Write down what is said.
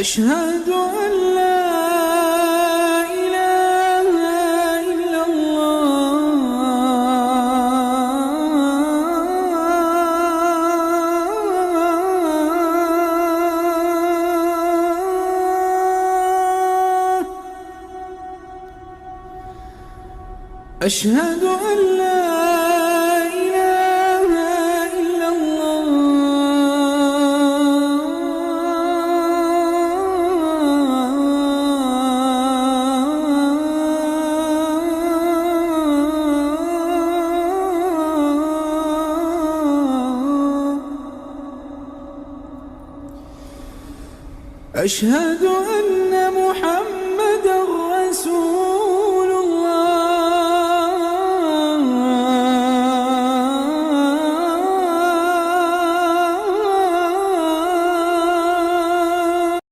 أشهد أن لا إله إلا الله. أشهد أن لا إله إلا الله. أشهد أن محمدًا رسول